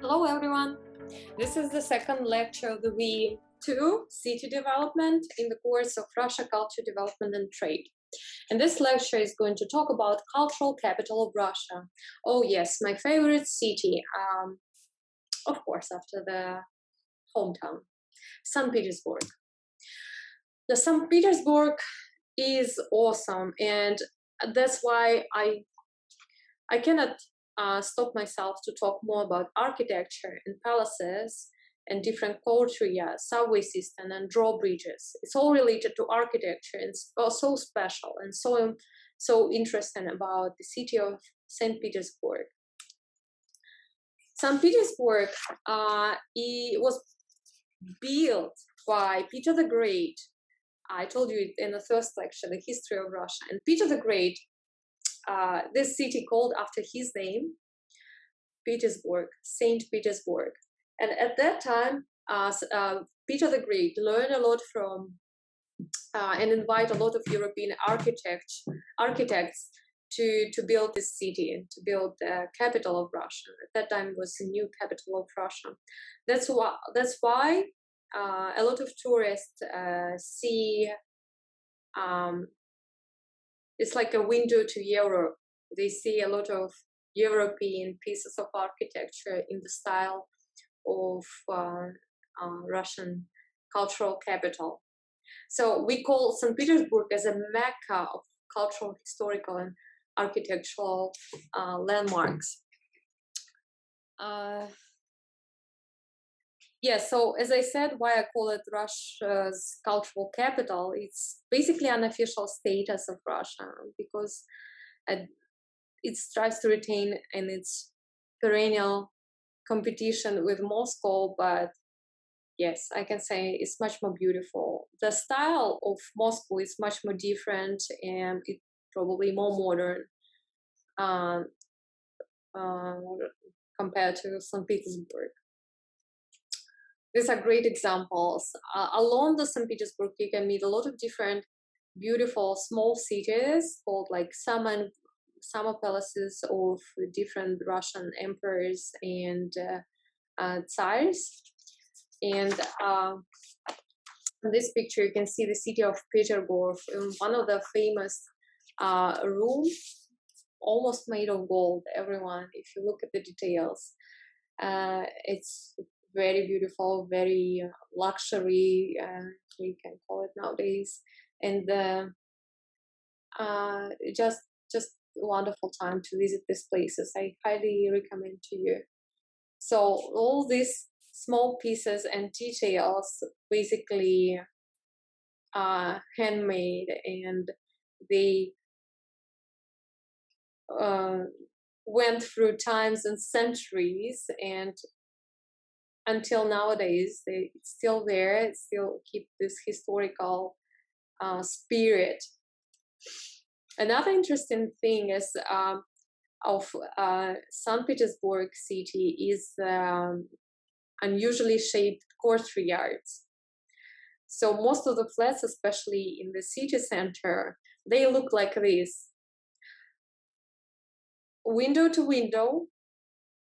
Hello everyone! This is the second lecture of the V2 City Development in the course of Russia Culture Development and Trade. And this lecture is going to talk about cultural capital of Russia. Oh yes, my favorite city, of course, after the hometown, St. Petersburg. The St. Petersburg is awesome, and that's why I cannot stop myself to talk more about architecture and palaces and different courtyard, subway system, and drawbridges. It's all related to architecture, and it's so special and so interesting about the city of St. Petersburg. St. Petersburg it was built by Peter the Great. I told you it in the first lecture, the history of Russia. And Peter the Great, this city called after his name, Petersburg, St. Petersburg. And at that time, Peter the Great learned a lot from and invite a lot of European architects to build this city, to build the capital of Russia. At that time, it was the new capital of Russia. That's why a lot of tourists see it's like a window to Europe. They see a lot of European pieces of architecture in the style of Russian cultural capital. So we call St. Petersburg as a mecca of cultural, historical, and architectural landmarks. So as I said, why I call it Russia's cultural capital, it's basically an official status of Russia because it strives to retain in its perennial competition with Moscow, but yes, I can say it's much more beautiful. The style of Moscow is much more different and it's probably more modern compared to St. Petersburg. These are great examples. Along the St. Petersburg, you can meet a lot of different beautiful small cities called like summer palaces of different Russian emperors and tsars. And in this picture, you can see the city of Petersburg, one of the famous rooms, almost made of gold. Everyone, if you look at the details, it's very beautiful, very luxury, we can call it nowadays, and just a wonderful time to visit these places. I highly recommend to you. So all these small pieces and details basically are handmade, and they went through times and centuries, and until nowadays it's still there. It still keep this historical spirit. Another interesting thing is of St. Petersburg city is unusually shaped courtyards. So most of the flats, especially in the city center, they look like this: window to window,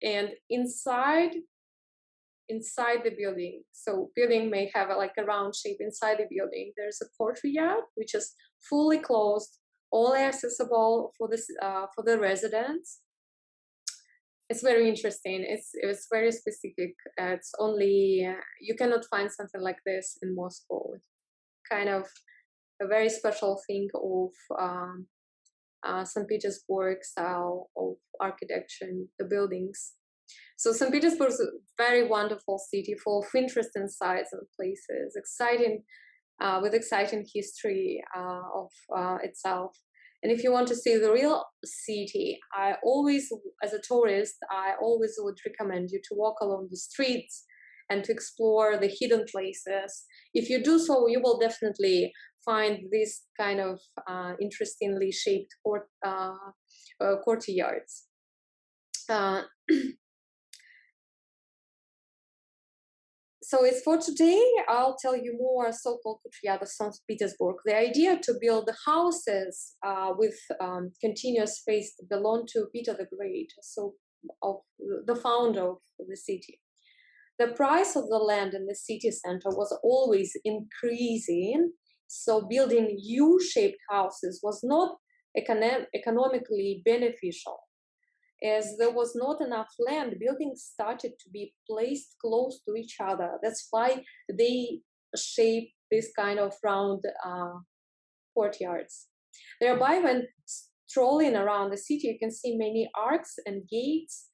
and inside the building. So building may have like a round shape. Inside the building, there's a courtyard which is fully closed, only accessible for the residents. It's very interesting. It's very specific. It's only you cannot find something like this in Moscow. It's kind of a very special thing of St. Petersburg style of architecture in the buildings. So St. Petersburg is a very wonderful city full of interesting sites and places, exciting with exciting history of itself. And if you want to see the real city, I always, as a tourist, I always would recommend you to walk along the streets and to explore the hidden places. If you do so, you will definitely find this kind of interestingly shaped courtyards. So it's for today. I'll tell you more so-called courtyard of St. Petersburg. The idea to build houses with continuous space belonged to Peter the Great. So the founder of the city. The price of the land in the city center was always increasing, so building U-shaped houses was not economically beneficial. As there was not enough land, buildings started to be placed close to each other. That's why they shape this kind of round courtyards. Thereby, when strolling around the city, you can see many arcs and gates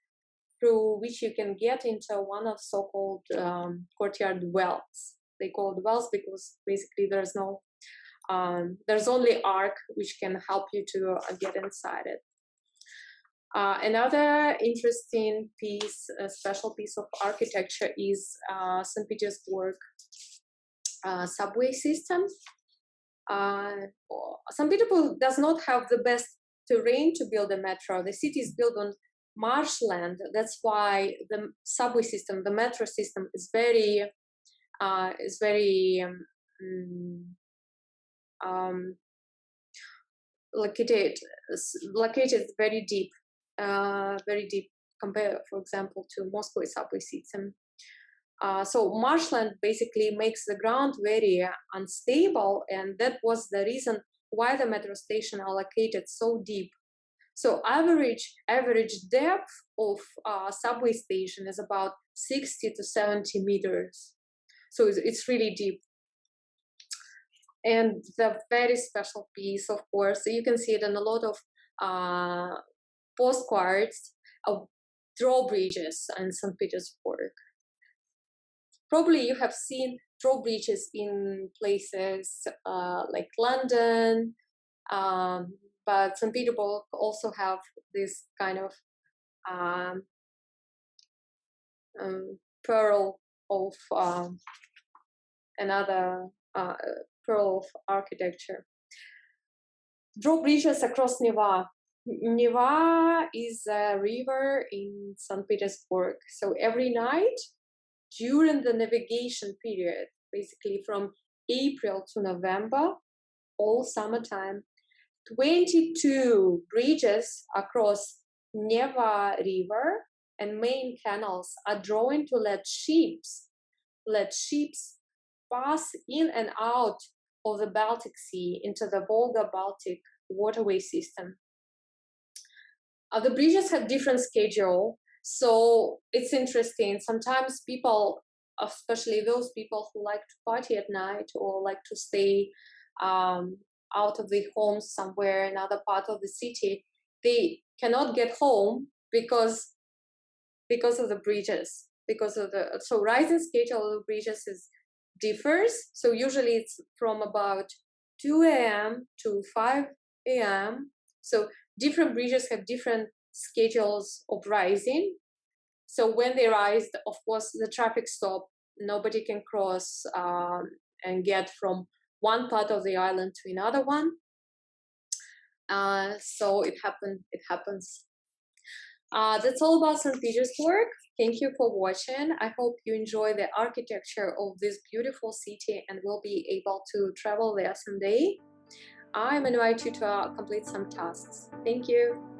through which you can get into one of so-called courtyard wells. They call it wells because basically there's only arc which can help you to get inside it. Another interesting piece, a special piece of architecture is St. Petersburg subway system. St. Petersburg does not have the best terrain to build a metro. The city is built on marshland. That's why the subway system, the metro system, is very located very deep compared, for example, to Moscow subway system. So marshland basically makes the ground very unstable, and that was the reason why the metro station are located so deep. So average depth of subway station is about 60 to 70 meters. So it's really deep. And the very special piece, of course, you can see it in a lot of postcards of drawbridges in St. Petersburg. Probably you have seen drawbridges in places like London, but St. Petersburg also have this kind of pearl of another pearl of architecture. Drawbridges across Neva. Neva is a river in St. Petersburg. So every night during the navigation period, basically from April to November, all summertime, 22 bridges across Neva River and main canals are drawn to let ships pass in and out of the Baltic Sea into the Volga-Baltic waterway system. The bridges have different schedule, so it's interesting. Sometimes people, especially those people who like to party at night or like to stay out of their homes somewhere in another part of the city, they cannot get home because of the bridges. So rising schedule of the bridges differs. So usually it's from about 2 a.m. to 5 a.m. So different bridges have different schedules of rising. So when they rise, of course, the traffic stop, nobody can cross and get from one part of the island to another one. So it happens. That's all about St. Petersburg. Thank you for watching. I hope you enjoy the architecture of this beautiful city and will be able to travel there someday. I'm inviting you to complete some tasks. Thank you.